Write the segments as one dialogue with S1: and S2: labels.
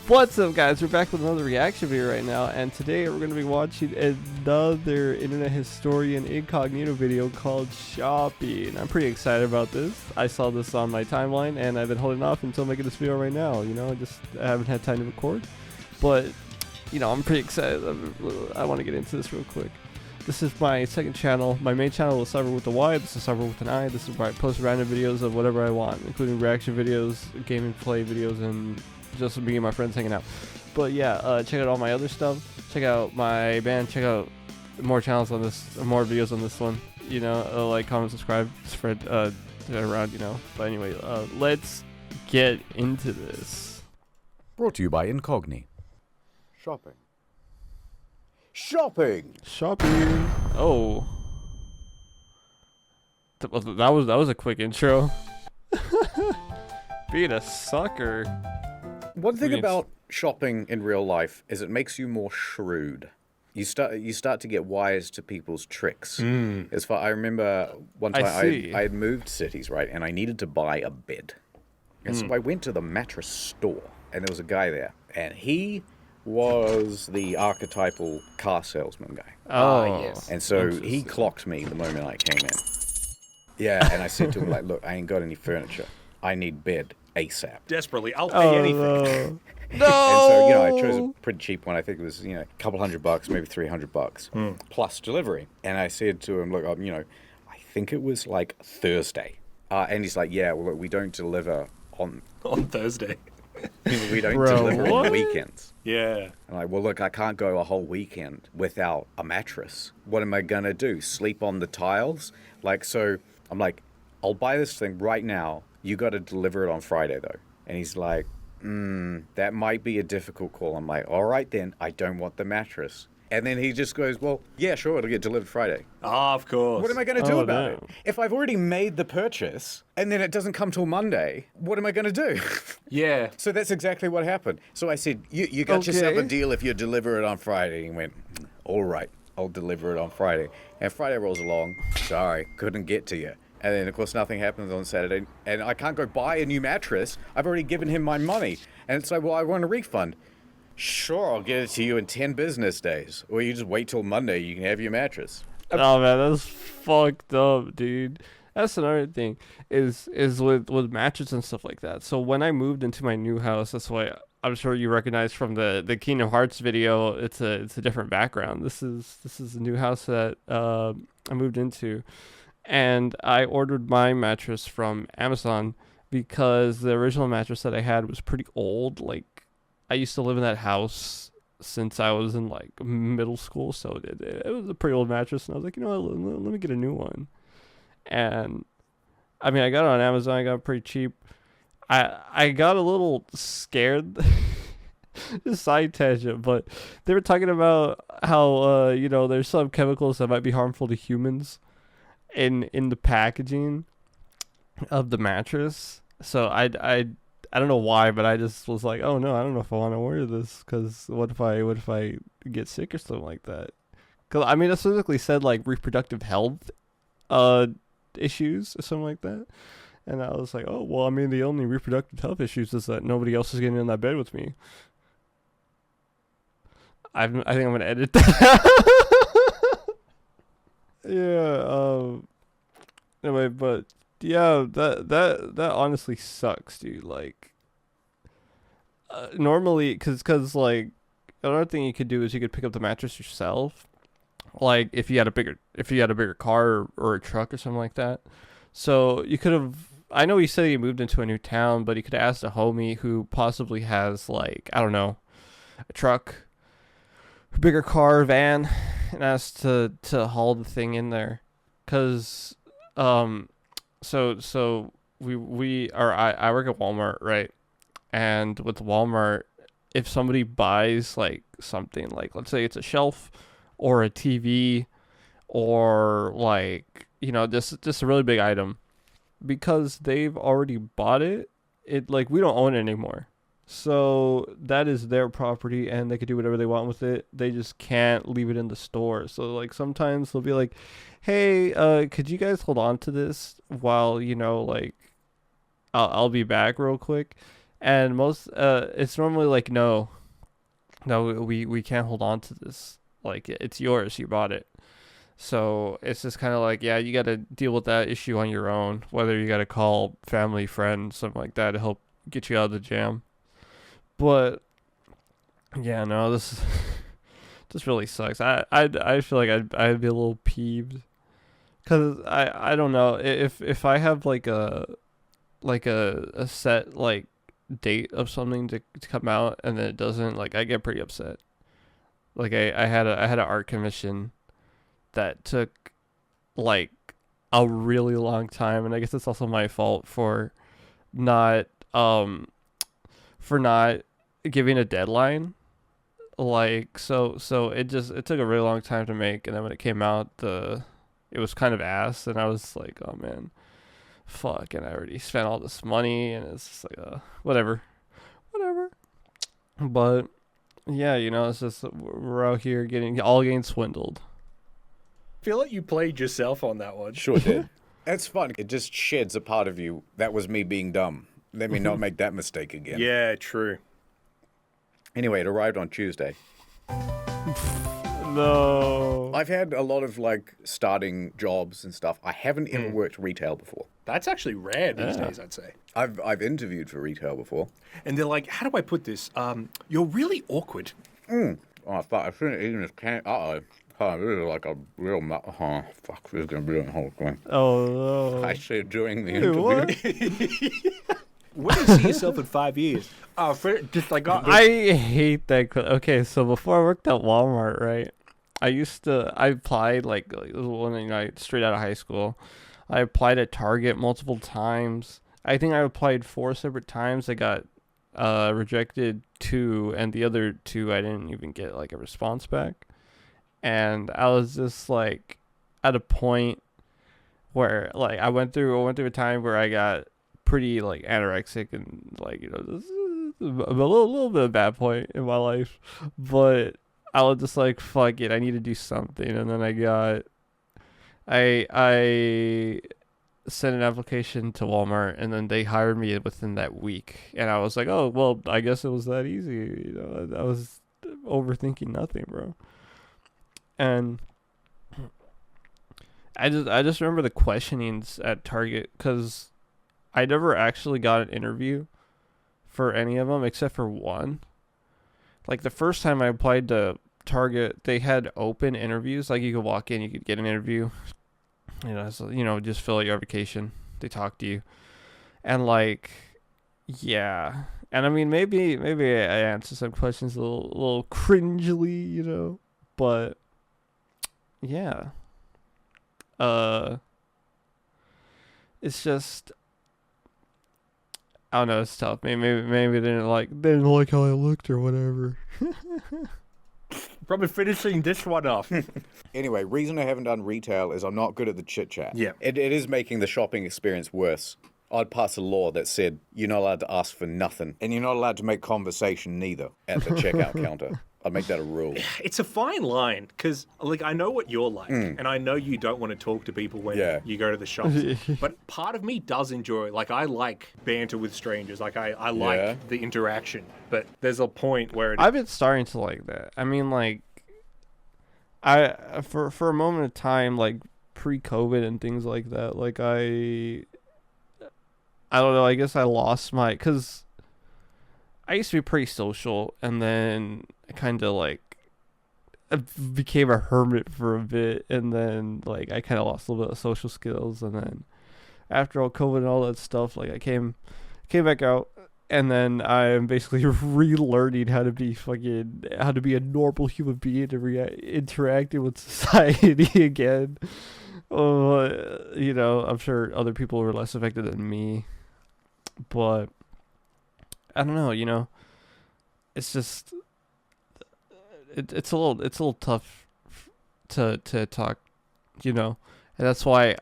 S1: What's up, guys? We're back with another reaction video right now, and today we're going to be watching another internet historian Incognito video called Shopping. I'm pretty excited about this. I saw this on my timeline, and I've been holding off until making this video right now. You know, I haven't had time to record, but you know, I'm pretty excited. I want to get into this real quick. This is my second channel. My main channel is Cyber with a Y. This is Cyber with an I. This is where I post random videos of whatever I want, including reaction videos, game and play videos, and just me and my friends hanging out. But yeah, check out all my other stuff. Check out my band. Check out more channels on this, more videos on this one. You know, like, comment, subscribe, spread it around. You know. But anyway, let's get into this.
S2: Brought to you by Incognito. Shopping. Shopping.
S1: Oh, that was a quick intro. Being a sucker.
S2: One thing about shopping in real life is it makes you more shrewd. You start to get wise to people's tricks. As far I remember, one time I had moved cities, right, and I needed to buy a bed, and so I went to the mattress store, and there was a guy there, and he was the archetypal car salesman guy.
S1: Oh,
S2: yes. And so he clocked me the moment I came in. Yeah, and I said to him, like, look, I ain't got any furniture. I need bed ASAP.
S3: Desperately, I'll pay anything.
S1: No.
S2: And so, you know, I chose a pretty cheap one. I think it was, you know, a couple $100, maybe $300 plus delivery. And I said to him, look, you know, I think it was like Thursday. And he's like, yeah, well, look, we don't deliver on
S3: Thursday.
S2: We don't deliver on the weekends.
S3: Yeah.
S2: I'm like, well, look, I can't go a whole weekend without a mattress. What am I going to do? Sleep on the tiles? Like, so I'm like, I'll buy this thing right now. You got to deliver it on Friday, though. And he's like, that might be a difficult call. I'm like, all right, then. I don't want the mattress. And then he just goes, well, yeah, sure, it'll get delivered Friday.
S3: Oh, of course.
S2: What am I going to do about it? If I've already made the purchase and then it doesn't come till Monday, what am I going to do?
S3: Yeah.
S2: So that's exactly what happened. So I said, you got yourself a deal if you deliver it on Friday. And he went, all right, I'll deliver it on Friday. And Friday rolls along. Sorry, couldn't get to you. And then, of course, nothing happens on Saturday. And I can't go buy a new mattress. I've already given him my money. And it's like, well, I want a refund. Sure, I'll get it to you in 10 business days. Or you just wait till Monday, you can have your mattress.
S1: Oh man, that's fucked up, dude. That's another thing is with mattresses and stuff like that. So when I moved into my new house, that's why I'm sure you recognize from the Kingdom Hearts video. It's a different background. This is the new house that I moved into, and I ordered my mattress from Amazon because the original mattress that I had was pretty old. Like, I used to live in that house since I was in like middle school, so it was a pretty old mattress, and I was like, you know what, let me get a new one. And I mean, I got it on Amazon. I got it pretty cheap. I got a little scared. Just side tangent, but they were talking about how you know, there's some chemicals that might be harmful to humans in the packaging of the mattress. So I don't know why, but I just was like, oh no, I don't know if I want to wear this, because what if I get sick or something like that? Because I mean, it specifically said like reproductive health issues or something like that, and I was like, oh well, I mean, the only reproductive health issues is that nobody else is getting in that bed with me. I think I'm gonna edit that. Yeah. Anyway, but yeah, that honestly sucks, dude. Like, normally, cause like, another thing you could do is you could pick up the mattress yourself. Like, if you had a bigger car or a truck or something like that. So you could have. I know he said he moved into a new town, but he could have asked a homie who possibly has, like, I don't know, a truck, a bigger car, van, and asked to haul the thing in there, cause So we are. I work at Walmart, right? And with Walmart, if somebody buys like something, like, let's say it's a shelf or a TV or, like, you know, just a really big item, because they've already bought it, like, we don't own it anymore. So that is their property, and they could do whatever they want with it. They just can't leave it in the store. So, like, sometimes they'll be like, hey, could you guys hold on to this while, you know, like, I'll be back real quick. And most it's normally like no, we can't hold on to this. Like it's yours, you bought it. So it's just kind of like, yeah, you got to deal with that issue on your own. Whether you got to call family, friends, something like that to help get you out of the jam. But yeah, no, this just really sucks. I feel like I'd be a little peeved because I don't know if I have like a set like date of something to come out and then it doesn't, like I get pretty upset. Like I had an art commission that took like a really long time, and I guess it's also my fault not um for not giving a deadline. Like so it took a really long time to make, and then when it came out, the it was kind of ass, and I was like, oh man, fuck, and I already spent all this money, and it's just like whatever. But yeah, it's just we're out here getting swindled.
S3: I feel like you played yourself on that one.
S2: Sure did. That's fun. It just sheds a part of you. That was me being dumb. Let me not make that mistake again.
S3: Yeah, true.
S2: Anyway, it arrived on Tuesday.
S1: No.
S2: I've had a lot of like starting jobs and stuff. I haven't ever worked retail before.
S3: That's actually rare these days, I'd say.
S2: I've interviewed for retail before.
S3: And they're like, how do I put this? You're really awkward.
S2: Oh, I thought I shouldn't eat this can. Uh-oh. This is like a real... fuck, this is going to be a whole thing.
S1: Oh no.
S2: I say during the
S1: Wait,
S2: interview.
S1: what?
S3: Where do you see yourself in 5 years? Just like...
S1: I hate that. Okay, so before I worked at Walmart, right? I applied like when I straight out of high school. I applied at Target multiple times. I think I applied 4 separate times. I got rejected 2, and the other 2 I didn't even get like a response back. And I was just like at a point where like I went through a time where I got pretty like anorexic and like this is a little bit of a bad point in my life, but I was just like, fuck it, I need to do something. And then I sent an application to Walmart, and then they hired me within that week. And I was like, oh well, I guess it was that easy. I was overthinking nothing, bro. And I just remember the questionings at Target, because I never actually got an interview for any of them except for one. Like the first time I applied to Target, they had open interviews. Like you could walk in, you could get an interview. So, just fill out your application. They talk to you, and like, yeah. And I mean, maybe I answered some questions a little cringily, but yeah. It's just, I don't know. It's tough. Maybe they didn't like how I looked or whatever.
S3: Probably finishing this one off.
S2: Anyway, reason I haven't done retail is I'm not good at the chit chat.
S3: Yeah.
S2: It is making the shopping experience worse. I'd pass a law that said you're not allowed to ask for nothing, and you're not allowed to make conversation neither at the checkout counter. I'd make that a rule.
S3: It's a fine line, because like I know what you're like, and I know you don't want to talk to people when you go to the shops. But part of me does enjoy, like I like banter with strangers, like I like the interaction. But there's a point where
S1: I've been starting to like that. I mean, like, I for a moment of time, like pre-COVID and things like that, like I don't know. I guess I lost because I used to be pretty social, and then I kind of like I became a hermit for a bit, and then like I kind of lost a little bit of social skills, and then after all COVID and all that stuff, like I came back out, and then I'm basically relearning how to be a normal human being and interacting with society again. I'm sure other people were less affected than me, but I don't know, it's just it's a little tough to talk, and that's why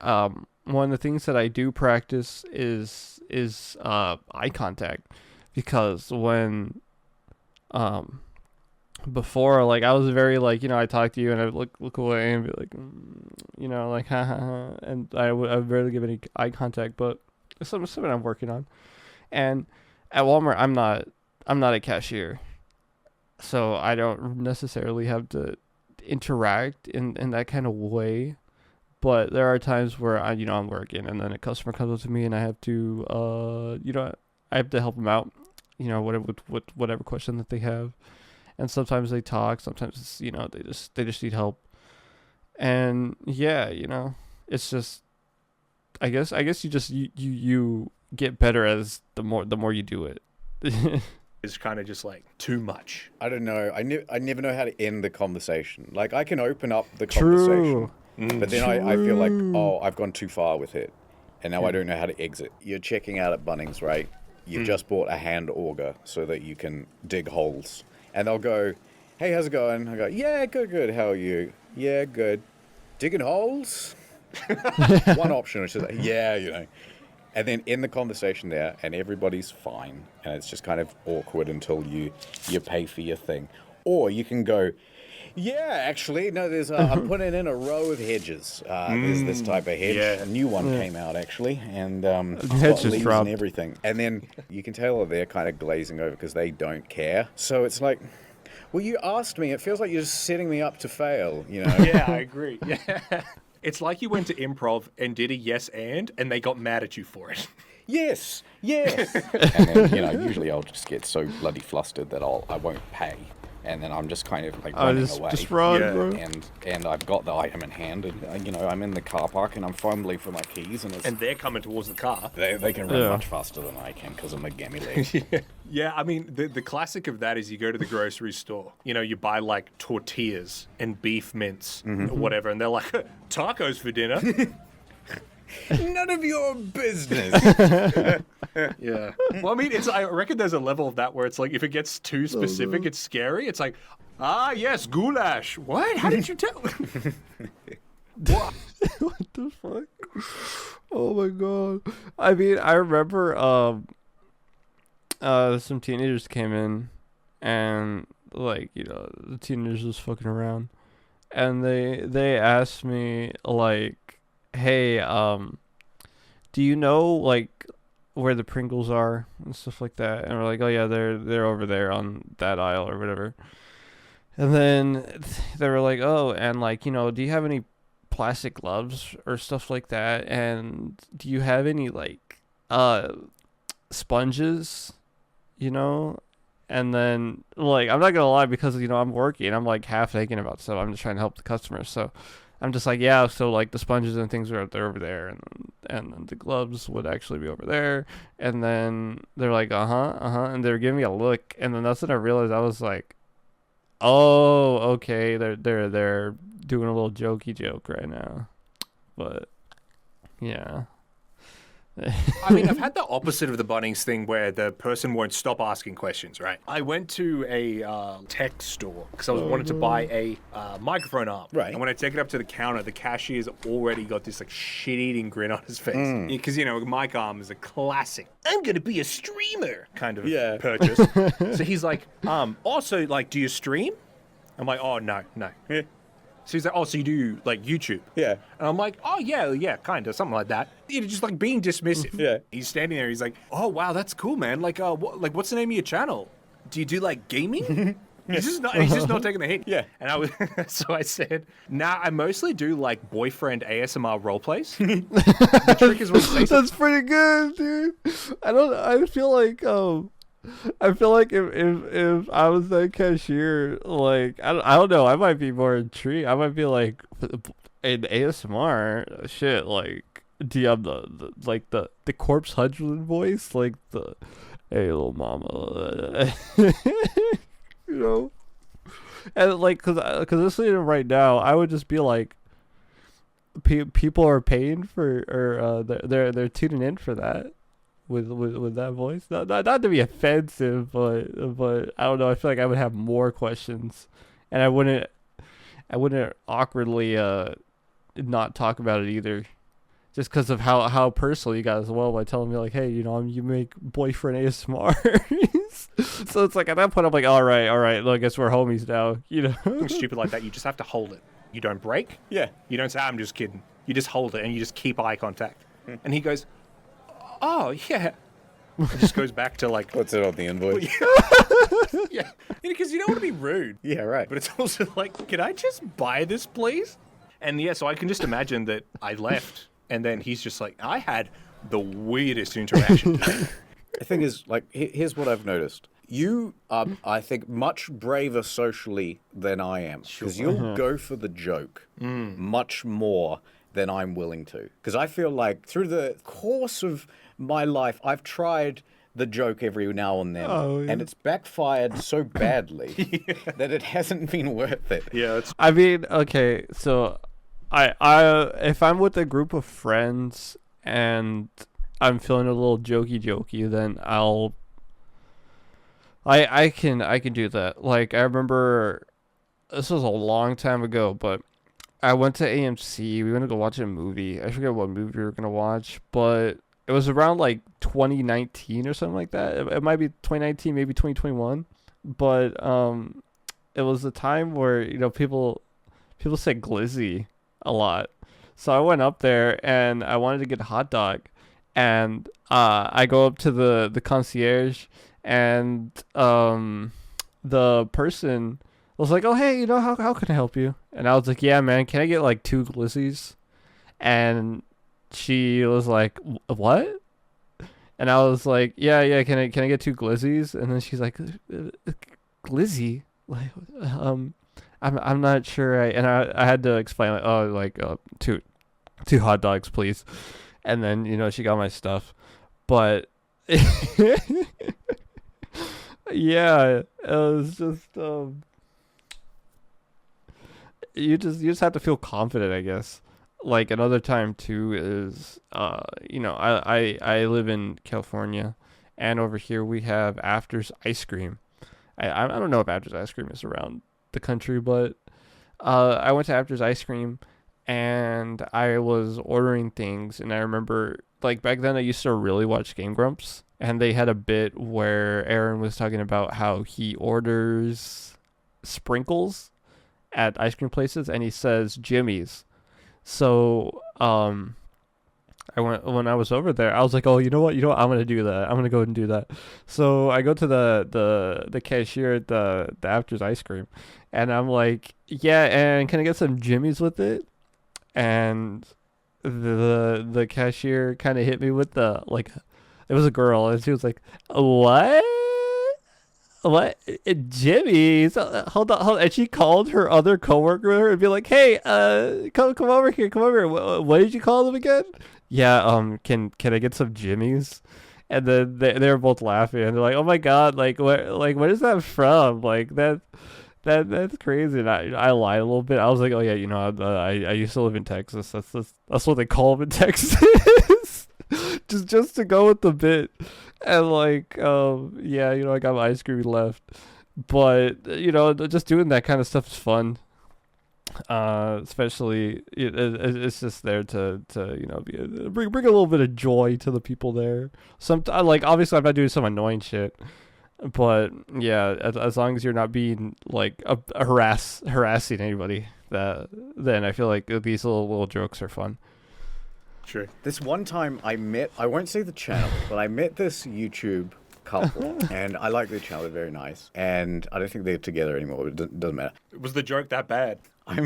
S1: one of the things that I do practice is eye contact, because when before, like I was very like, I talk to you and I would look away and be like, like ha ha ha, and I would barely give any eye contact, but it's something I'm working on. And at Walmart, I'm not a cashier, so I don't necessarily have to interact in that kind of way. But there are times where I'm working, and then a customer comes up to me, and I have to I have to help them out, whatever with whatever question that they have. And sometimes they talk, sometimes it's, they just need help. And yeah, it's just, I guess you get better as the more you do it.
S3: It's kind of just like too much.
S2: I don't know. I never know how to end the conversation. Like, I can open up the
S1: True.
S2: conversation, but then I feel like, oh, I've gone too far with it, and now I don't know how to exit. You're checking out at Bunnings, right? You've just bought a hand auger so that you can dig holes. And they'll go, hey, how's it going? I go, yeah, good. How are you? Yeah, good. Digging holes? One option, which is like, yeah. And then in the conversation there, and everybody's fine, and it's just kind of awkward until you pay for your thing. Or you can go, yeah, actually, no, I'm putting in a row of hedges. There's this type of hedge.
S3: Yeah.
S2: A new one came out, actually, and it's
S1: hedge
S2: got leaves
S1: dropped.
S2: and everything. And then you can tell that they're kind of glazing over because they don't care. So it's like, well, you asked me. It feels like you're just setting me up to fail,
S3: Yeah, I agree. Yeah. It's like you went to improv and did a yes and they got mad at you for it.
S2: Yes. And then, usually I'll just get so bloody flustered that I won't pay. And then I'm just kind of like running away.
S1: Just run,
S3: Yeah.
S1: bro.
S2: And I've got the item in hand, and I'm in the car park, and I'm fumbling for my keys, and
S3: And they're coming towards the car.
S2: they can run
S1: Yeah.
S2: much faster than I can because of my gammy legs.
S3: Yeah, I mean, the classic of that is you go to the grocery store. You buy like tortillas and beef mince or whatever, and they're like, tacos for dinner.
S2: None of your business.
S3: Yeah. Well, I mean, I reckon there's a level of that where it's like if it gets too specific, it's scary. It's like, yes, goulash. What? How did you tell? What?
S1: What the fuck? Oh my god. I mean, I remember some teenagers came in, and like, the teenagers was fucking around, and they asked me like, hey, do you know like where the Pringles are and stuff like that? And we're like, oh yeah, they're over there on that aisle or whatever. And then they were like, oh, and like, do you have any plastic gloves or stuff like that? And do you have any like sponges? And then like, I'm not gonna lie, because I'm working, I'm like half thinking about stuff. I'm just trying to help the customers, so I'm just like, yeah, so like the sponges and things are over there, and the gloves would actually be over there. And then they're like, and they're giving me a look, and then that's when I realized, I was like, oh, okay, they're doing a little jokey joke right now. But yeah.
S3: I mean, I've had the opposite of the Bunnings thing where the person won't stop asking questions, right? I went to a tech store because I wanted to buy a microphone arm.
S2: Right.
S3: And when I take it up to the counter, the cashier's already got this like shit-eating grin on his face. Because, a mic arm is a classic, I'm going to be a streamer kind of purchase. So he's like, also, like, do you stream? I'm like, oh, no.
S2: Yeah.
S3: So he's like, oh, so you do, like, YouTube?
S2: Yeah.
S3: And I'm like, oh, yeah, kind of, something like that. Just, like, being dismissive.
S2: Yeah.
S3: He's standing there, he's like, oh, wow, that's cool, man. Like, what's the name of your channel? Do you do, like, gaming? He's just not taking the hint.
S2: Yeah.
S3: And so I said, nah, I mostly do, like, boyfriend ASMR roleplays. The trick is when you say
S1: That's pretty good, dude. I feel like if I was that cashier, like, I don't know, I might be more intrigued. I might be like, in ASMR shit, like, do you have the corpse husband voice, like the, hey little mama, and like, cause listening to him right now, I would just be like, people are paying for, or they're tuning in for that. With that voice, not to be offensive, but I don't know. I feel like I would have more questions, and I wouldn't awkwardly not talk about it either, just because of how personal you got as well, by telling me like, hey, you make boyfriend ASMR. So it's like at that point I'm like, all right, look, I guess we're homies now,
S3: something stupid like that, you just have to hold it. You don't break.
S2: Yeah.
S3: You don't say, I'm just kidding. You just hold it and you just keep eye contact. And he goes, oh, yeah. It just goes back to like...
S2: Puts it on the invoice.
S3: Yeah, because you don't want to be rude.
S2: Yeah, right.
S3: But it's also like, can I just buy this, please? And yeah, so I can just imagine that I left, and then he's just like, I had the weirdest interaction today.
S2: The thing is, like, here's what I've noticed. You are, I think, much braver socially than I am. Because you'll go for the joke much more than I'm willing to. Because I feel like through the course of my life, I've tried the joke every now and then, and it's backfired so badly that it hasn't been worth it.
S3: Yeah,
S1: I mean, okay, so I if I'm with a group of friends and I'm feeling a little jokey, then I can do that. Like, I remember this was a long time ago, but I went to AMC. We went to go watch a movie. I forget what movie we were gonna watch, but it was around like 2019 or something like that. It might be 2019, maybe 2021. But it was the time where, you know, people said glizzy a lot. So I went up there and I wanted to get a hot dog, and I go up to the concierge, and the person was like, "Oh, hey, you know, how can I help you?" And I was like, "Yeah, man, can I get like 2 glizzies?" And she was like, "What?" And I was like, "Yeah, can I get 2 glizzies?" And then she's like, "Glizzy? Like, I'm not sure." I had to explain, like, "Oh, like 2 hot dogs, please." And then, you know, she got my stuff. But yeah, it was just you just have to feel confident, I guess. Like, another time too is you know, I live in California, and over here we have After's ice cream. I don't know if After's ice cream is around the country, but I went to After's ice cream and I was ordering things, and I remember, like, back then I used to really watch Game Grumps, and they had a bit where Aaron was talking about how he orders sprinkles at ice cream places and he says Jimmy's. So, when I was over there, I was like, "Oh, you know what? I'm gonna do that. I'm gonna go and do that." So I go to the cashier at the After's ice cream, and I'm like, "Yeah, and can I get some Jimmy's with it?" And the cashier kind of hit me with the, like, it was a girl, and she was like, "What? What? Jimmy's? Hold on." And she called her other coworker and be like, "Hey, come over here, come over here. What did you call them again?" "Yeah, can I get some Jimmy's?" And then they were both laughing, and they're like, "Oh my god, like what is that from? Like that's crazy." And I lied a little bit. I was like, "Oh yeah, you know, I used to live in Texas. That's what they call them in Texas." just to go with the bit. And like, yeah, you know, I got my ice cream left, but, you know, just doing that kind of stuff is fun. Especially it's just there to you know, bring a little bit of joy to the people there. Like, obviously I'm not doing some annoying shit, but yeah, as long as you're not being like harassing anybody, then I feel like these little jokes are fun.
S3: True.
S2: This one time I won't say the channel, but I met this YouTube couple, and I like their channel. They're very nice, and I don't think they're together anymore. It doesn't matter.
S3: Was the joke that bad?
S2: I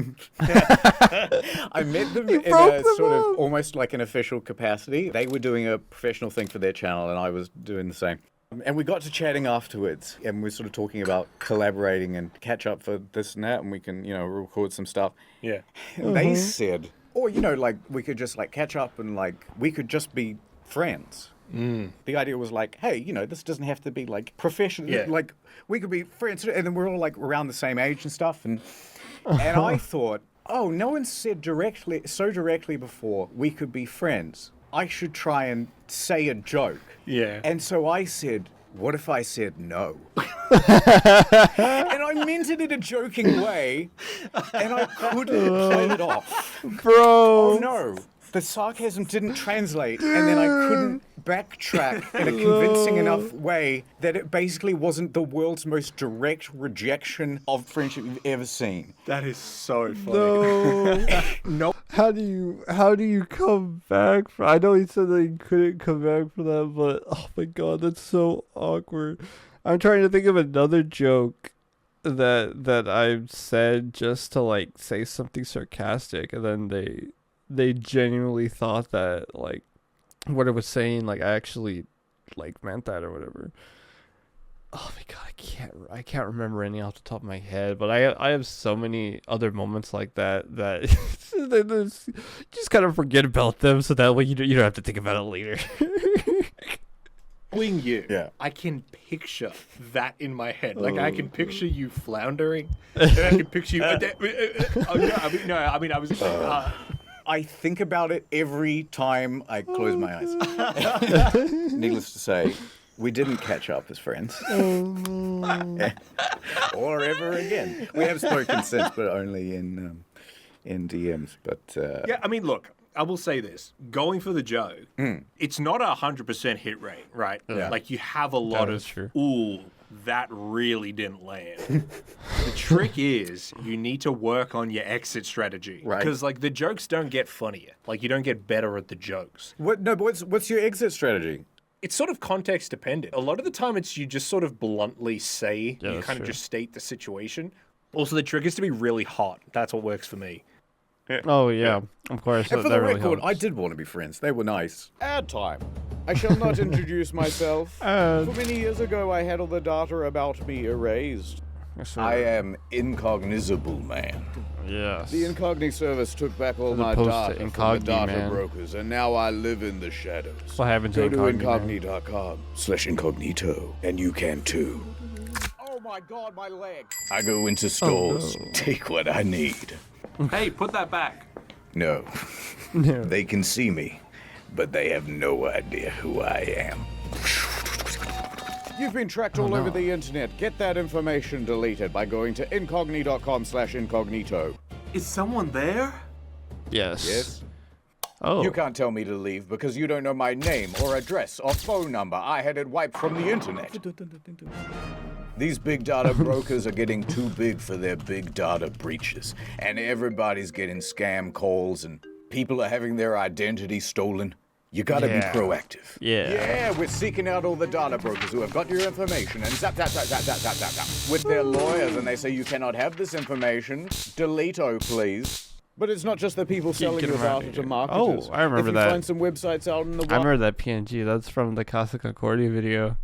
S2: met them in a sort of almost like an official capacity. They were doing a professional thing for their channel, and I was doing the same. And we got to chatting afterwards, and we were sort of talking about collaborating and catch up for this and that, and we can, you know, record some stuff.
S3: Yeah.
S2: And they said, or, you know, like, we could just, like, catch up and, like, we could just be friends. The idea was like, hey, you know, this doesn't have to be, like, professional.
S3: Yeah.
S2: Like, we could be friends, and then we're all, like, around the same age and stuff. And I thought, oh, no one said so directly before we could be friends. I should try and say a joke.
S3: Yeah.
S2: And so I said, what if I said no? And I meant it in a joking way, and I couldn't play it off.
S1: Bro.
S2: Oh no. The sarcasm didn't translate, and then I couldn't backtrack in a convincing enough way that it basically wasn't the world's most direct rejection of friendship you've ever seen.
S3: That is so funny.
S2: No.
S1: how do you come back from? I know he said that he couldn't come back from that, but oh my god, that's so awkward. I'm trying to think of another joke that I've said just to like say something sarcastic, and then they genuinely thought that like what I was saying like I actually like meant that or whatever. Oh my god, I can't remember any off the top of my head, but I have so many other moments like that you just kind of forget about them, so that way you don't have to think about it later.
S3: Knowing you,
S2: Yeah.
S3: I can picture that in my head. Like I can picture you floundering, and I can picture you. I was.
S2: I think about it every time I close my eyes. Needless to say, we didn't catch up as friends. Or ever again. We have spoken since, but only in DMs. But
S3: Yeah, I mean, look, I will say this. Going for the Joe, it's not 100% hit rate, right?
S2: Yeah.
S3: Like, you have a lot
S1: That
S3: of,
S1: is true.
S3: ooh, that really didn't land. The trick is you need to work on your exit strategy.
S2: Right.
S3: Because, like, the jokes don't get funnier. Like, you don't get better at the jokes.
S2: but what's your exit strategy?
S3: It's sort of context dependent. A lot of the time, it's you just sort of bluntly say,
S1: Yeah,
S3: you
S1: that's
S3: kind of
S1: true.
S3: just state the situation. Also, the trick is to be really hot. That's what works for me.
S1: Oh yeah, of course.
S2: And for
S1: that
S2: the
S1: really
S2: record,
S1: helps.
S2: I did want to be friends. They were nice. Ad time. I shall not introduce myself.
S1: Ad.
S2: For many years ago, I had all the data about me erased. I am Incognito Man.
S1: Yes.
S2: The Incognito service took back all
S1: As
S2: my
S1: opposed to
S2: data from the
S1: Incognito
S2: data
S1: Man.
S2: brokers, and now I live in the shadows.
S1: What happened to
S2: Go to
S1: Incognito?
S2: incognito.com/incognito, and you can too. Oh my god, my leg! I go into stores,
S1: no.
S2: take what I need.
S3: Hey, put that back.
S2: No,
S1: No.
S2: they can see me, but they have no idea who I am. You've been tracked all over the internet. Get that information deleted by going to incognito.com/incognito.
S3: Is someone there?
S1: Yes.
S2: Yes?
S1: Oh.
S2: You can't tell me to leave because you don't know my name or address or phone number. I had it wiped from the internet. These big data brokers are getting too big for their big data breaches, and everybody's getting scam calls, and people are having their identity stolen. You gotta
S1: Yeah.
S2: be proactive.
S1: Yeah.
S2: Yeah, we're seeking out all the data brokers who have got your information and zap, zap, zap, zap, zap, zap, zap, zap. With their lawyers, and they say you cannot have this information. Delete, oh please. But it's not just the people selling
S1: get
S2: your
S1: 'em out
S2: data
S1: of
S2: to
S1: here.
S2: marketers.
S1: Oh, I remember
S2: if you
S1: that.
S2: find some websites out in the
S1: I
S2: wild
S1: remember that PNG. That's from the Casa Concordia video.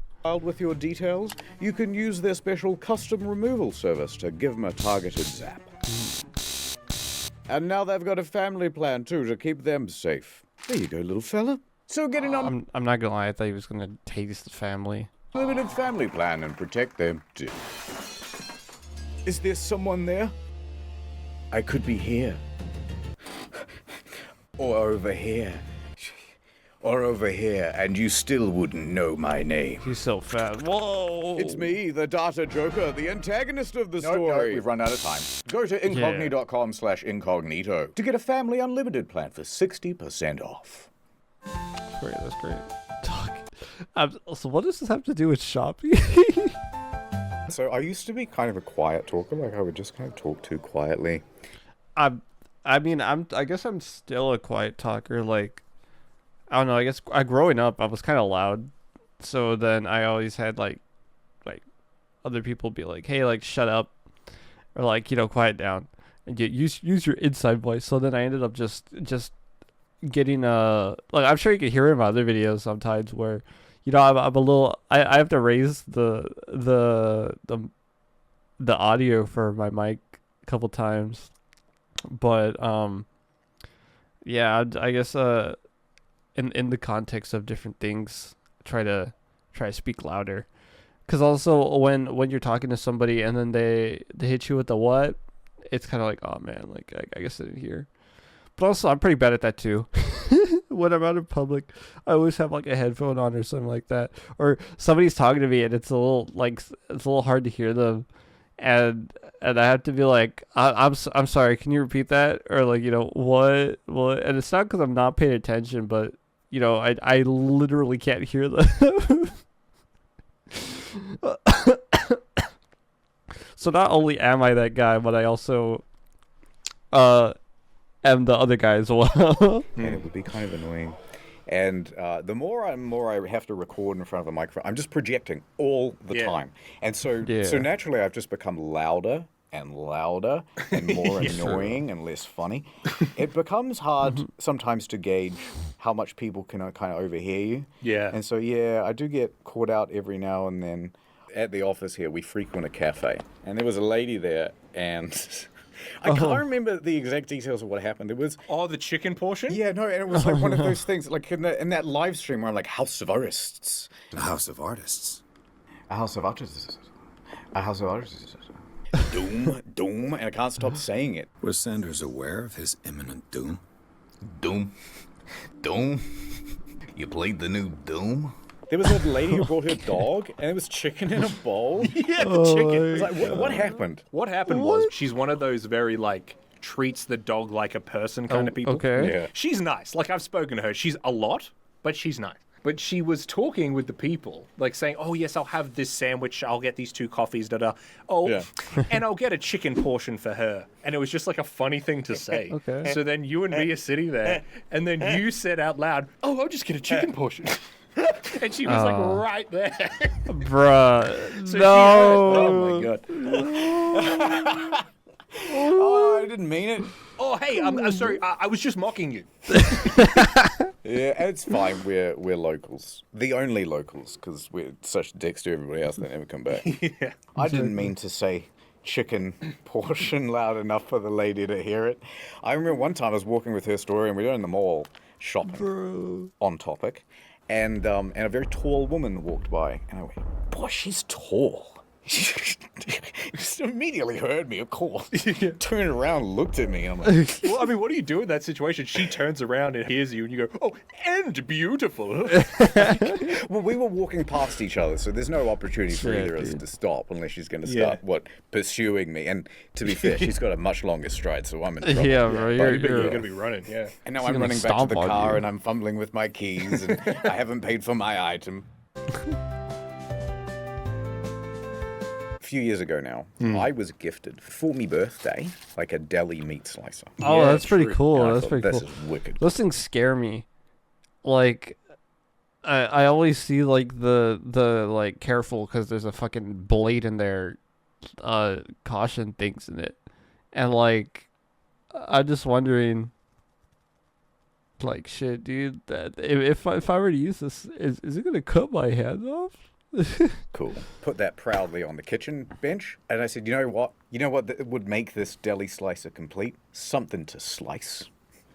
S2: with your details, you can use their special custom removal service to give them a targeted zap. And now they've got a family plan too to keep them safe. There you go, little fella. So get an
S1: I'm not gonna lie. I thought he was gonna taste the family.
S2: unlimited family plan and protect them too. Is there someone there? I could be here. Or over here. Or over here, and you still wouldn't know my name.
S1: He's so fat. Whoa.
S2: It's me, the data joker, the antagonist of the story. We've run out of time. Go to incognito.com/incognito to get a family unlimited plan for 60% off.
S1: That's great. That's great. So what does this have to do with shopping?
S2: So I used to be kind of a quiet talker, like I would just kind of talk too quietly.
S1: I guess I'm still a quiet talker. Like, I don't know. I guess growing up, I was kind of loud. So then I always had like other people be like, "Hey, like shut up," or like quiet down, and use your inside voice. So then I ended up just getting like I'm sure you can hear in my other videos sometimes where I'm a little I have to raise the audio for my mic a couple times, but yeah, I guess in the context of different things, try to speak louder, because also when you're talking to somebody and then they hit you with the what, it's kind of like, oh man, like I guess I didn't hear. But also I'm pretty bad at that too. When I'm out in public, I always have like a headphone on or something like that, or somebody's talking to me and it's a little hard to hear them, and I have to be like, I'm sorry, can you repeat that, or like what, and it's not because I'm not paying attention, but I literally can't hear them. So not only am I that guy, but I also and the other guy as well.
S2: And it would be kind of annoying. And the more I have to record in front of a microphone, I'm just projecting all the time. And so naturally I've just become louder and louder and more annoying and less funny. It becomes hard sometimes to gauge how much people can kind of overhear you.
S3: Yeah.
S2: And so, I do get caught out every now and then. At the office here, we frequent a cafe. And there was a lady there, and I can't remember the exact details of what happened. It was...
S3: Oh, the chicken portion?
S2: Yeah, no, and it was like one of those things, like in that live stream where I'm like, House of Artists.
S4: A house of artists.
S2: A house of artists. A house of artists. Doom, and I can't stop saying it.
S4: Was Sanders aware of his imminent doom?
S2: Doom. You played the new Doom? There was a lady who brought her dog, and there was chicken in a bowl.
S3: Yeah, the chicken.
S2: It was like, what happened?
S3: What happened was she's one of those very, like, treats the dog like a person kind of people.
S1: Okay.
S2: Yeah.
S3: She's nice. Like, I've spoken to her. She's a lot, but she's nice. But she was talking with the people, like saying, oh, yes, I'll have this sandwich. I'll get these 2 coffees, da-da. Oh, and I'll get a chicken portion for her. And it was just like a funny thing to say.
S1: Okay.
S3: So then you and me are sitting there, and then you said out loud, oh, I'll just get a chicken portion. And she was like right there.
S1: Bruh.
S3: So
S1: no.
S3: She heard, oh, my God.
S2: Oh, I didn't mean it.
S3: Oh, hey, I'm sorry. I was just mocking you.
S2: Yeah, it's fine. We're locals. The only locals, because we're such dicks to everybody else that never come back.
S3: Yeah.
S2: I didn't mean to say chicken portion loud enough for the lady to hear it. I remember one time I was walking with her story, and we were in the mall shopping on topic. And a very tall woman walked by, and I went, boy, she's tall. She just immediately heard me, of course. Turned around, looked at me, and I'm like...
S3: Well, I mean, what do you do in that situation? She turns around and hears you, and you go, oh, and beautiful.
S2: Well, we were walking past each other, so there's no opportunity for either of us to stop unless she's going to start, pursuing me. And to be fair, she's got a much longer stride, so I'm in trouble.
S1: Yeah, bro.
S3: You're going to be running, yeah.
S2: And now
S1: She's
S2: I'm
S1: gonna
S2: running back to
S1: stomp
S2: the
S1: on
S2: car,
S1: you.
S2: and I'm fumbling with my keys, and I haven't paid for my item. A few years ago now, I was gifted for me birthday like a deli meat slicer.
S1: Oh,
S3: Yeah,
S1: that's pretty
S3: true.
S1: cool.
S2: And I
S1: That's
S2: thought,
S1: pretty
S2: this
S1: cool.
S2: is wicked.
S1: Those things scare me. Like, I always see like the like careful because there's a fucking blade in there, caution things in it, and like, I'm just wondering. Like shit, dude. That if I were to use this, is it gonna cut my hand off?
S2: Cool. Put that proudly on the kitchen bench. And I said, you know what? You know what would make this deli slicer complete? Something to slice.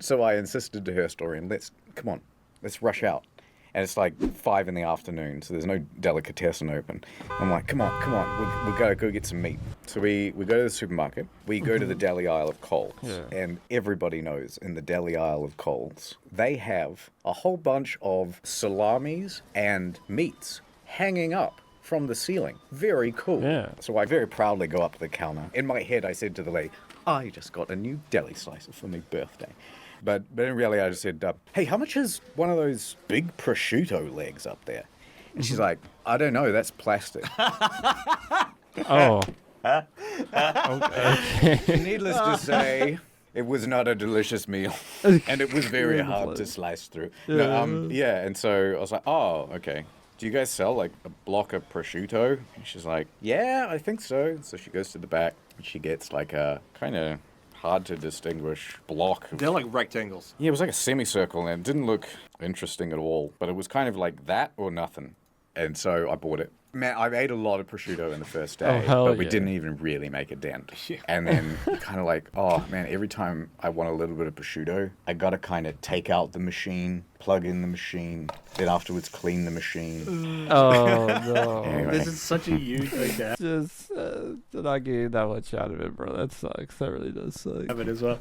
S2: So I insisted to her story, and come on, let's rush out. And it's like 5 in the afternoon, so there's no delicatessen open. I'm like, come on, we gotta go get some meat. So we go to the supermarket, we go to the deli aisle of Coles, and everybody knows in the deli aisle of Coles, they have a whole bunch of salamis and meats hanging up from the ceiling. Very cool.
S1: Yeah.
S2: So I very proudly go up to the counter. In my head, I said to the lady, I just got a new deli slicer for my birthday. But in reality, I just said, hey, how much is one of those big prosciutto legs up there? And she's like, I don't know, that's plastic.
S1: Oh. Okay.
S2: Needless to say, it was not a delicious meal. And it was very hard to slice through. And so I was like, oh, okay. Do you guys sell like a block of prosciutto? And she's like, yeah, I think so. So she goes to the back and she gets like a kind of hard to distinguish block.
S3: They're like rectangles.
S2: Yeah, it was like a semicircle and it didn't look interesting at all. But it was kind of like that or nothing. And so I bought it. Man, I ate a lot of prosciutto in the first day, but we didn't even really make a dent.
S3: Yeah.
S2: And then kind of like, oh man, every time I want a little bit of prosciutto, I got to kind of take out the machine, plug in the machine, then afterwards clean the machine.
S1: Oh no.
S2: Anyway.
S3: This is such a you thing to
S1: Just not getting that much out of it, bro. That sucks. That really does suck.
S3: have it as well.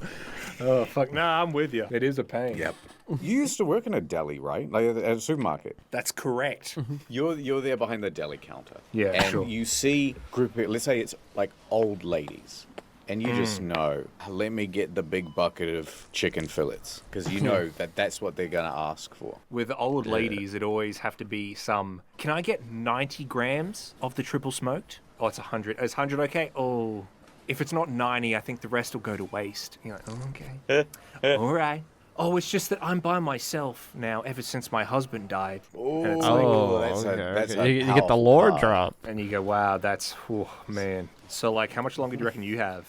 S3: Oh, fuck. Nah, I'm with you. It is a pain.
S2: Yep. You used to work in a deli, right? Like at a supermarket.
S3: That's correct.
S2: You're there behind the deli counter.
S3: Yeah,
S2: and
S3: sure.
S2: you see group of, let's say it's like old ladies. And you just know, let me get the big bucket of chicken fillets. Because you know that that's what they're going to ask for.
S3: With old ladies, it always have to be some, can I get 90 grams of the triple smoked? Oh, it's 100. Is 100 okay? Oh, if it's not 90, I think the rest will go to waste. You're like, oh, okay. All right. Oh, it's just that I'm by myself now ever since my husband died. And it's
S1: You get the lore drop.
S3: And you go, wow, that's, oh, man. So, like, how much longer do you reckon you have?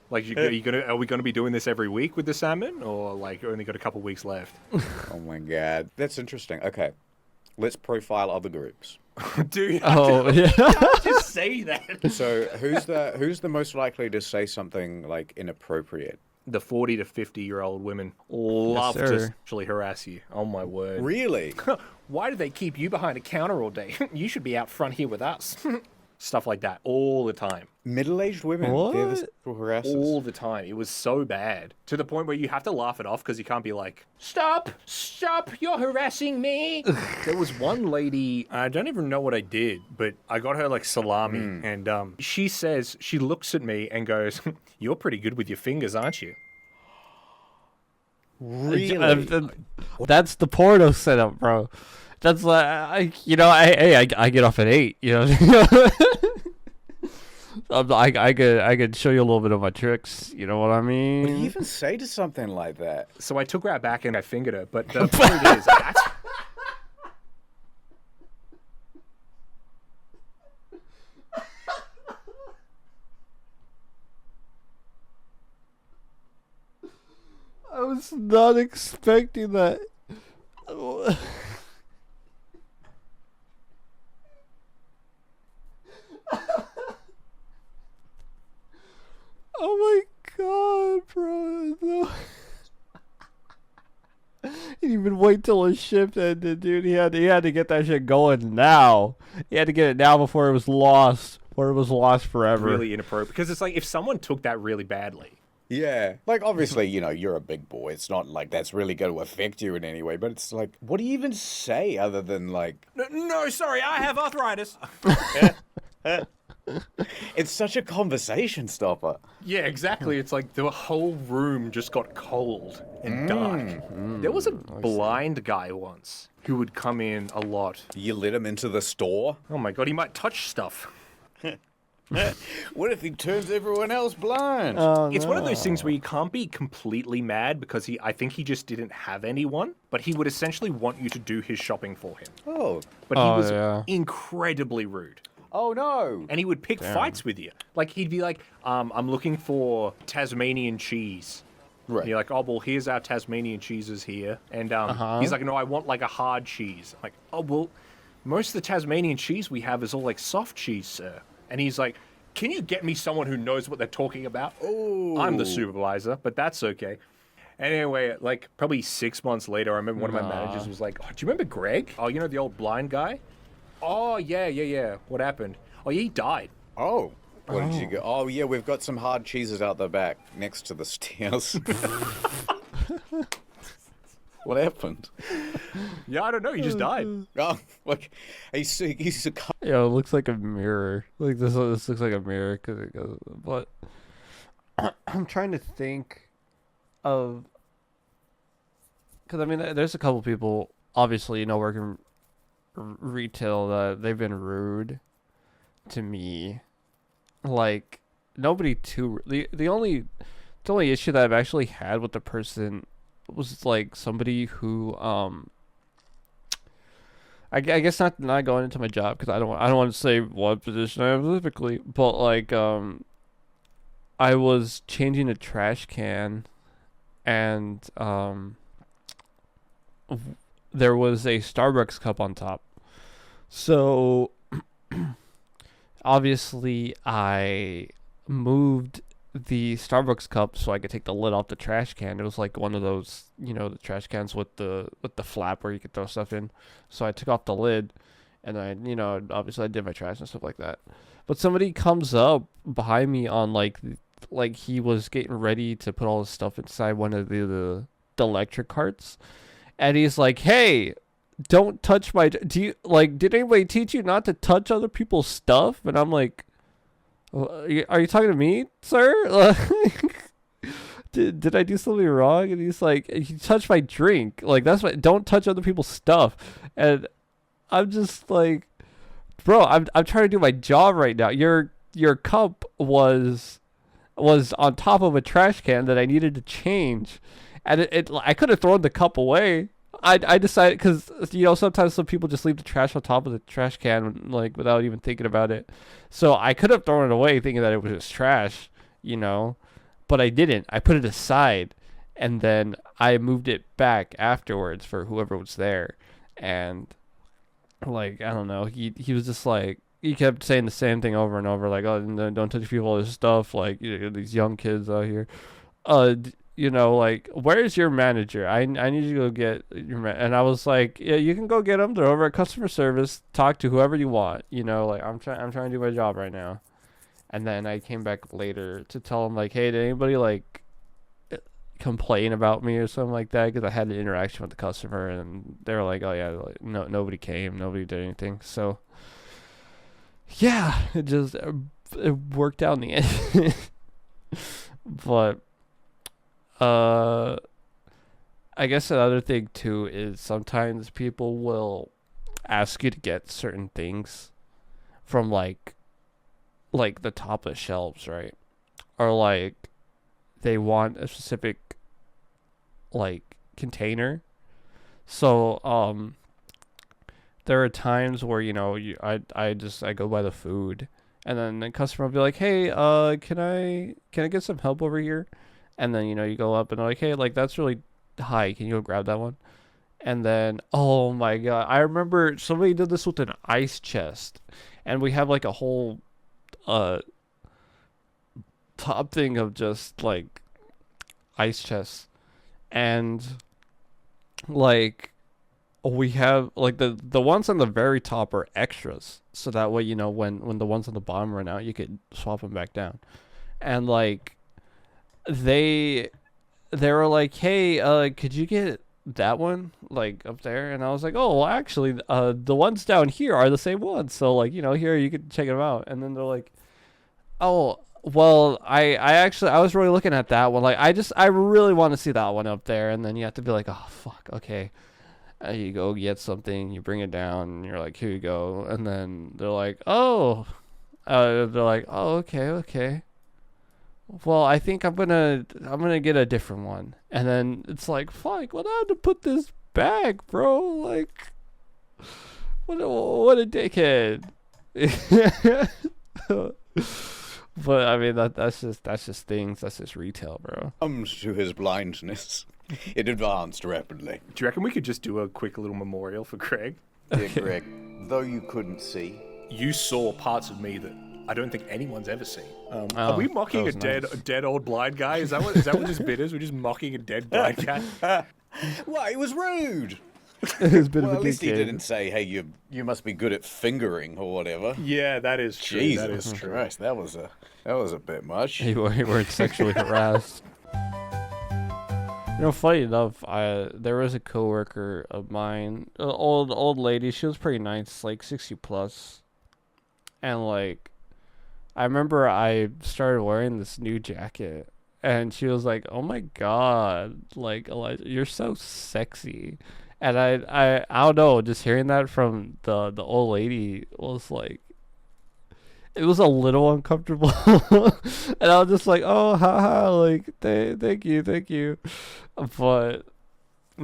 S3: Like, are we gonna be doing this every week with the salmon, or like only got a couple weeks left?
S2: Oh my god, that's interesting. Okay, let's profile other groups.
S3: Dude,
S1: Yeah.
S3: just say that.
S2: So who's the most likely to say something like inappropriate?
S3: The 40 to 50-year-old women love to
S1: sir.
S3: sexually harass you. Oh my word!
S2: Really?
S3: Why do they keep you behind a counter all day? You should be out front here with us. Stuff like that all the time.
S2: Middle-aged women, they're the sexual harassers.
S3: All the time. It was so bad. To the point where you have to laugh it off because you can't be like, stop, you're harassing me. There was one lady, I don't even know what I did, but I got her like salami. And she says, she looks at me and goes, you're pretty good with your fingers, aren't you?
S2: Really?
S1: That's the porno setup, bro. That's like, I get off at 8, you know. I could show you a little bit of my tricks, you know what I mean?
S2: What do you even say to something like that?
S3: So I took her back and I fingered her, but the point is, that's...
S1: I was not expecting that. Oh my god, bro. No. He didn't even wait till his shift ended, dude. He had to get that shit going now. He had to get it now before it was lost. Before it was lost forever.
S3: Really inappropriate. Because it's like, if someone took that really badly.
S2: Yeah. Like, obviously, you're a big boy. It's not like that's really going to affect you in any way. But it's like, what do you even say other than like...
S3: No, sorry, I have arthritis.
S2: It's such a conversation stopper.
S3: Yeah, exactly. It's like the whole room just got cold and dark. There was a blind guy once who would come in a lot.
S2: You let him into the store?
S3: Oh my god, he might touch stuff.
S2: What if he turns everyone else blind?
S3: It's one of those things where you can't be completely mad because I think he just didn't have anyone, but he would essentially want you to do his shopping for him.
S2: Oh.
S3: But he was incredibly rude.
S2: Oh no.
S3: And he would pick fights with you. Like, he'd be like, I'm looking for Tasmanian cheese.
S2: Right.
S3: And you're like, oh, well, here's our Tasmanian cheeses here. And he's like, no, I want like a hard cheese. I'm like, oh, well, most of the Tasmanian cheese we have is all like soft cheese, sir. And he's like, can you get me someone who knows what they're talking about?
S2: Oh.
S3: I'm the supervisor, but that's okay. And anyway, like probably 6 months later, I remember one of my managers was like, oh, do you remember Greg? Oh, you know the old blind guy? Oh, yeah. What happened? Oh, yeah, he died.
S2: Oh. Where did you go? Oh, yeah, we've got some hard cheeses out the back next to the stairs. What happened?
S3: Yeah, I don't know. He just died.
S2: Oh, like, he's a...
S1: Yeah, it looks like a mirror. Like, this looks like a mirror. Cause it goes, but I'm trying to think of... Because, I mean, there's a couple people, obviously, working retail that they've been rude to me. Like, nobody too... The only issue that I've actually had with the person was, like, somebody who, I guess not going into my job, because I don't want to say what position I have specifically, but, like, I was changing a trash can, and, there was a Starbucks cup on top. So, obviously, I moved the Starbucks cup so I could take the lid off the trash can. It was like one of those, the trash cans with the flap where you could throw stuff in. So I took off the lid, and I, obviously I did my trash and stuff like that. But somebody comes up behind me on like he was getting ready to put all his stuff inside one of the electric carts, and he's like, "Hey, don't touch my... did anybody teach you not to touch other people's stuff?" And I'm like, are you talking to me, sir? Did I do something wrong? And he's like, you touched my drink. Like, that's what... Don't touch other people's stuff. And I'm just like, bro, I'm trying to do my job right now. Your cup was was on top of a trash can that I needed to change, and I could have thrown the cup away. I decided, because sometimes some people just leave the trash on top of the trash can like without even thinking about it. So I could have thrown it away thinking that it was just trash, but I didn't. I put it aside, and then I moved it back afterwards for whoever was there, and like I don't know, he was just like, he kept saying the same thing over and over, like, oh, no, don't touch people, this stuff, like these young kids out here, like, where's your manager? I need you to go get your and I was like, yeah, you can go get them. They're over at customer service. Talk to whoever you want. Like I'm trying to do my job right now. And then I came back later to tell them, like, hey, did anybody like complain about me or something like that? Because I had an interaction with the customer, and they were like, oh yeah, like, no, nobody came, nobody did anything. So yeah, it worked out in the end. But I guess another thing too is sometimes people will ask you to get certain things from like the top of shelves, right? Or like they want a specific like container. So there are times where I go by the food, and then the customer will be like, hey, can I get some help over here? And then, you go up and they're like, hey, like, that's really high. Can you go grab that one? And then, oh my God, I remember somebody did this with an ice chest. And we have like a whole top thing of just like ice chests. And like we have like the ones on the very top are extras. So that way, when the ones on the bottom run out, you could swap them back down. And like, they were like, hey, could you get that one like up there? And I was like, oh, well, actually, the ones down here are the same ones, so like, here you can check them out. And then they're like, oh, well, I was really looking at that one, like I really want to see that one up there. And then you have to be like, oh fuck, okay, you go get something, you bring it down, and you're like, here you go. And then they're like, oh, okay. Well, I think I'm gonna get a different one. And then it's like, fuck, well, I have to put this back, bro. Like, what a dickhead. But I mean, that's just things. That's just retail, bro.
S2: Comes to his blindness, it advanced rapidly.
S3: Do you reckon we could just do a quick little memorial for Craig?
S2: Dear Greg, though you couldn't see,
S3: you saw parts of me that I don't think anyone's ever seen. Are we mocking a dead old blind guy? Is that what this bit is? We're just mocking a dead blind guy?
S2: Well, it was rude.
S1: It was a bit of a
S2: At least he
S1: dickhead.
S2: didn't say, hey, you must be good at fingering or whatever.
S3: Yeah, that is true.
S2: Jesus
S3: that is true.
S2: Christ, that was a bit much.
S1: You weren't sexually harassed. Funny enough, there was a coworker of mine, an old lady. She was pretty nice, like 60 plus, and like, I remember I started wearing this new jacket, and she was like, "Oh my God, like Elijah, you're so sexy." And I don't know, just hearing that from the old lady was like, it was a little uncomfortable. And I was just like, oh, haha, like, thank you. But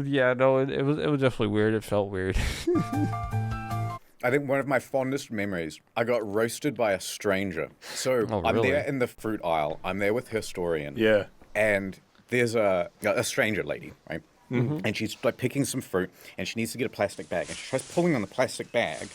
S1: yeah, no, it was definitely weird. It felt weird.
S2: I think one of my fondest memories, I got roasted by a stranger. So I'm
S1: really?
S2: there in the fruit aisle. I'm there with Historian.
S3: Yeah.
S2: And there's a stranger lady, right? Mm-hmm. And she's like picking some fruit, and she needs to get a plastic bag. And she tries pulling on the plastic bag,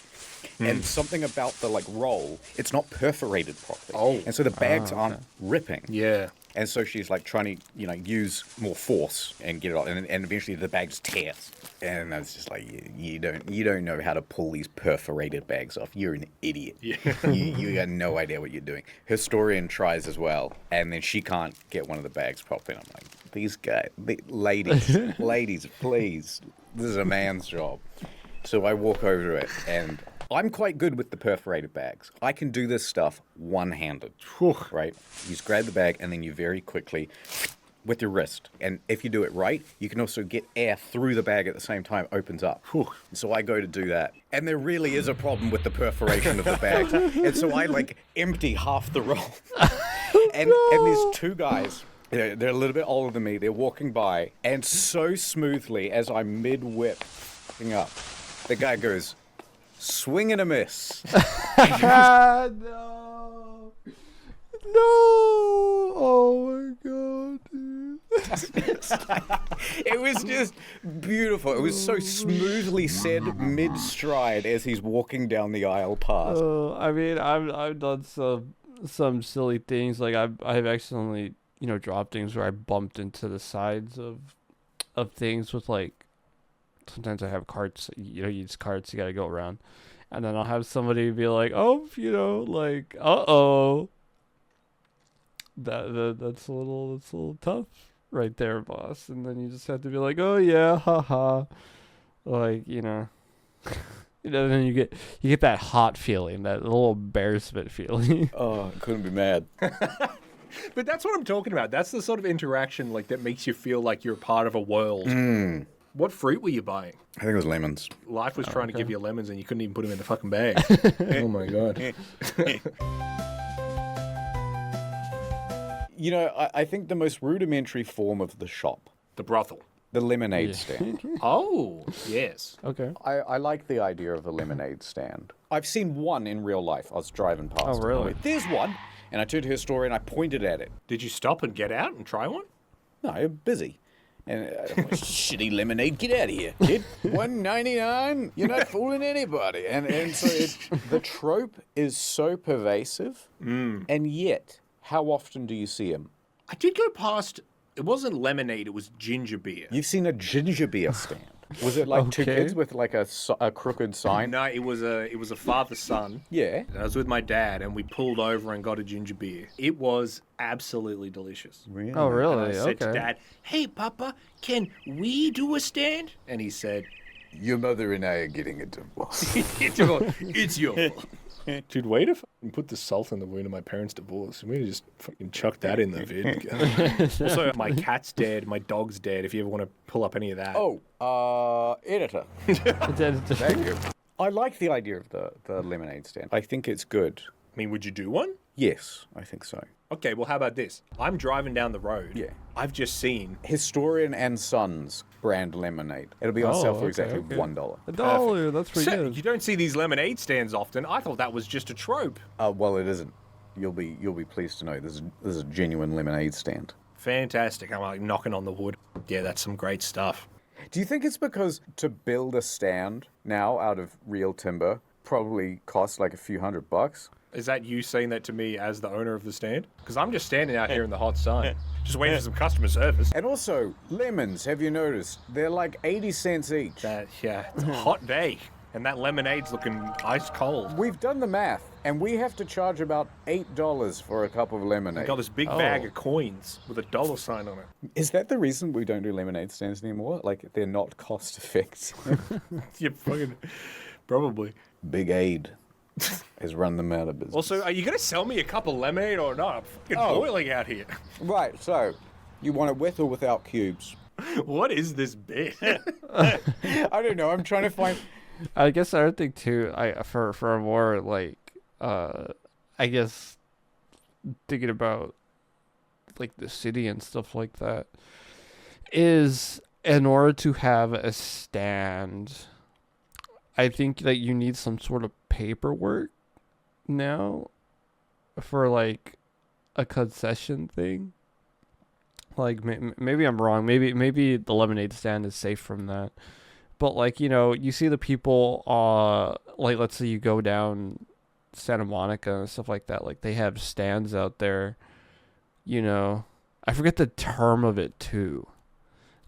S2: and something about the like roll, it's not perforated properly.
S3: Oh.
S2: And so the bags aren't ripping.
S3: Yeah.
S2: And so she's like trying to, use more force and get it off, and eventually the bag just tears. And I was just like, you don't know how to pull these perforated bags off. You're an idiot. Yeah. you got no idea what you're doing. Historian tries as well, and then she can't get one of the bags properly. And I'm like, these guys, ladies, please, this is a man's job. So I walk over to it, and I'm quite good with the perforated bags. I can do this stuff one-handed, right? You just grab the bag, and then you very quickly, with your wrist, and if you do it right, you can also get air through the bag at the same time, opens up. So I go to do that, and there really is a problem with the perforation of the bag. And so I, like, empty half the roll. And these two guys, they're a little bit older than me. They're walking by, and so smoothly as I'm mid-whipping up, the guy goes, swing and a miss.
S1: No. No. Oh my god, dude.
S2: It was just beautiful. It was so smoothly said mid-stride as he's walking down the aisle past.
S1: I mean, I've done some silly things. Like I've accidentally, dropped things where I bumped into the sides of things with, like, sometimes I have carts, you use carts, you gotta go around. And then I'll have somebody be like, oh, like, uh-oh. That's a little tough right there, boss. And then you just have to be like, oh yeah, haha. Like, then you get that hot feeling, that little embarrassment feeling.
S2: Oh, I couldn't be mad.
S3: But that's what I'm talking about. That's the sort of interaction, like, that makes you feel like you're part of a world. What fruit were you buying?
S2: I think it was lemons.
S3: Life was trying to give you lemons and you couldn't even put them in the fucking bag. Oh my god.
S2: I think the most rudimentary form of the shop,
S3: The brothel.
S2: the lemonade stand.
S3: Oh, yes.
S1: Okay.
S2: I like the idea of a lemonade stand. I've seen one in real life. I was driving past.
S1: Oh, really?
S2: I went, there's one. And I turned to her store and I pointed at it.
S3: Did you stop and get out and try one?
S2: No, I'm busy. And shitty lemonade, get out of here, kid. $1.99. You're not fooling anybody. And so the trope is so pervasive, and yet, how often do you see them?
S3: I did go past. It wasn't lemonade. It was ginger beer.
S2: You've seen a ginger beer stand. Was it like two
S1: Okay.
S2: kids with like a crooked sign?
S3: No, it was a father-son.
S2: Yeah.
S3: I was with my dad, and we pulled over and got a ginger beer. It was absolutely delicious.
S2: Really?
S1: Oh, really?
S3: I said to
S1: Okay.
S3: Dad, "Hey, Papa, can we do a stand?" And he said,
S2: Your mother and I are getting a divorce.
S3: "It's your fault." Dude, way to fucking put the salt in the wound of my parents' divorce. We just fucking chuck that in the vid. Also, my cat's dead, my dog's dead, if you ever want to pull up any of that.
S2: Editor. Thank you. I like the idea of the lemonade stand. I think it's good.
S3: I mean, would you do one?
S2: Yes, I think so.
S3: Okay, well, how about this? I'm driving down the road.
S2: Yeah.
S3: I've just seen.
S2: Historian and Sons brand lemonade. It'll be on sale for
S1: okay,
S2: exactly
S1: okay.
S2: $1.
S1: $1. That's pretty
S3: So,
S1: good.
S3: you don't see these lemonade stands often. I thought that was just a trope.
S2: Well, it isn't. You'll be pleased to know this is a genuine lemonade stand.
S3: Fantastic. I'm like knocking on the wood. Yeah, that's some great stuff.
S2: Do you think it's because to build a stand now out of real timber probably costs like a few $100?
S3: Is that you saying that to me as the owner of the stand? Because I'm just standing out here in the hot sun, just waiting for some customer service.
S2: And also, lemons, have you noticed? They're like 80 cents each.
S3: It's a hot day, and that lemonade's looking ice cold.
S2: We've done the math, and we have to charge about $8 for a cup of lemonade.
S3: Got this big bag of coins with a dollar sign on it.
S2: Is that the reason we don't do lemonade stands anymore? Like, they're not cost effective.
S3: Yeah, fucking probably.
S2: Big Aid has run them out of business.
S3: Also, are you gonna sell me a cup of lemonade or not? I'm fucking boiling out here.
S2: Right, so, you want it with or without cubes?
S3: What is this bit?
S2: I don't know, I'm trying to find...
S1: I guess the other thing too, for a more like, I guess, thinking about like the city and stuff like that, is in order to have a stand, I think that you need some sort of paperwork now for like a concession thing. Like maybe I'm wrong. Maybe the lemonade stand is safe from that. But like, you see the people like let's say you go down Santa Monica and stuff like that, like they have stands out there, I forget the term of it too.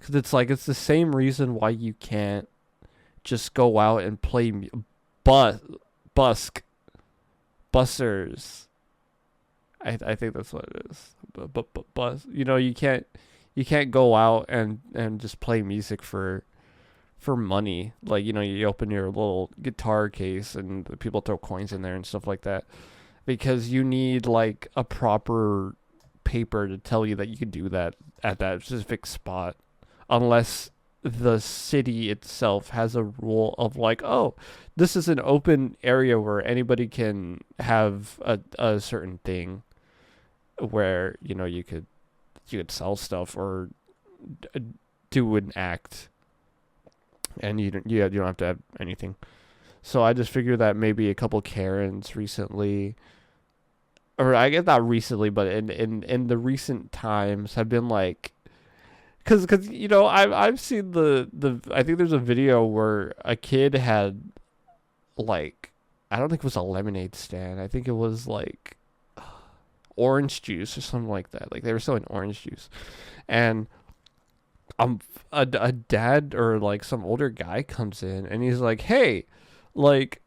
S1: Cuz it's like it's the same reason why you can't just go out and play buskers. I think that's what it is. But bus, you can't go out and just play music for money. Like, you open your little guitar case and the people throw coins in there and stuff like that, because you need like a proper paper to tell you that you can do that at that specific spot, unless the city itself has a rule of like, oh, this is an open area where anybody can have a certain thing. where you could sell stuff or d- do an act, and you don't have to have anything. So I just figured that maybe a couple Karens recently, or I guess not recently, but in the recent times have been like, cause I've seen the I think there's a video where a kid had, like, I don't think it was a lemonade stand. I think it was like orange juice or something like that. Like they were selling orange juice, and a dad or like some older guy comes in and he's like, "Hey, like,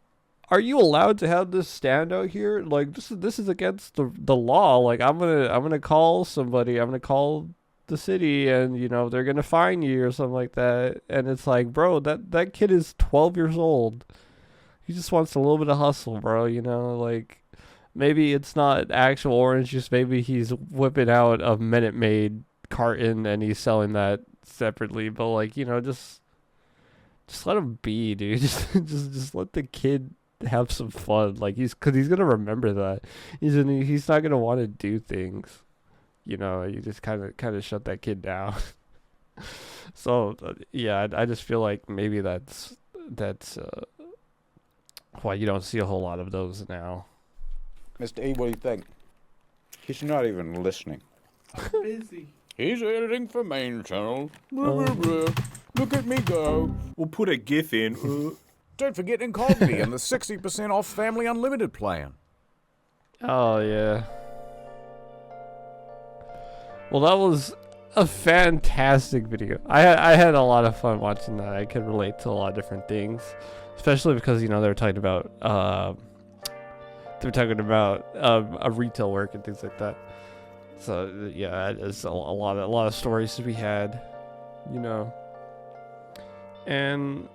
S1: are you allowed to have this stand out here? Like, this is against the law. Like, I'm gonna call somebody. I'm gonna call the city, and they're gonna fine you or something like that." And it's like, bro, that kid is 12 years old. He just wants a little bit of hustle, bro. Like, maybe it's not actual orange juice. Maybe he's whipping out a Minute Maid carton and he's selling that separately. But like, just let him be, dude. Just let the kid have some fun. Like because he's gonna remember that. He's not gonna want to do things. You just kind of shut that kid down. So yeah, I just feel like maybe that's why you don't see a whole lot of those now.
S2: Mr. E, what do you think? He's not even listening.
S3: I'm busy.
S2: He's editing for main channel. Look at me go.
S3: We'll put a GIF in.
S2: Don't forget Incognito and the 60% off Family Unlimited plan.
S1: Oh, yeah. Well, that was a fantastic video. I had a lot of fun watching that. I could relate to a lot of different things, especially because they were talking about a retail work and things like that. So yeah, it's a lot of stories to be had, and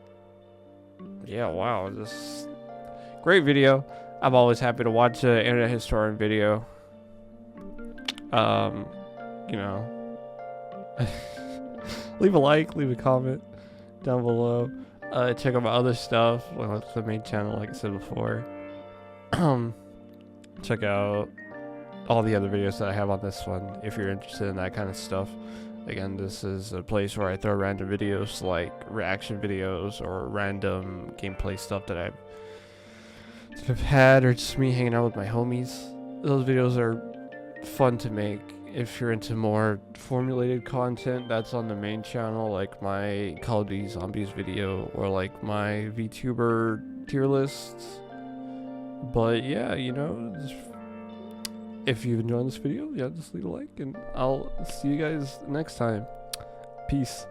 S1: yeah, wow, just great video. I'm always happy to watch an internet historian video. Leave a like, leave a comment down below. Check out my other stuff, like the main channel, like I said before. Check out all the other videos that I have on this one if you're interested in that kind of stuff. Again, this is a place where I throw random videos like reaction videos or random gameplay stuff that I've had, or just me hanging out with my homies. Those videos are fun to make. If you're into more formulated content, that's on the main channel, like my Call of Duty Zombies video or like my VTuber tier lists. But yeah, if you've enjoyed this video, yeah, just leave a like, and I'll see you guys next time. Peace.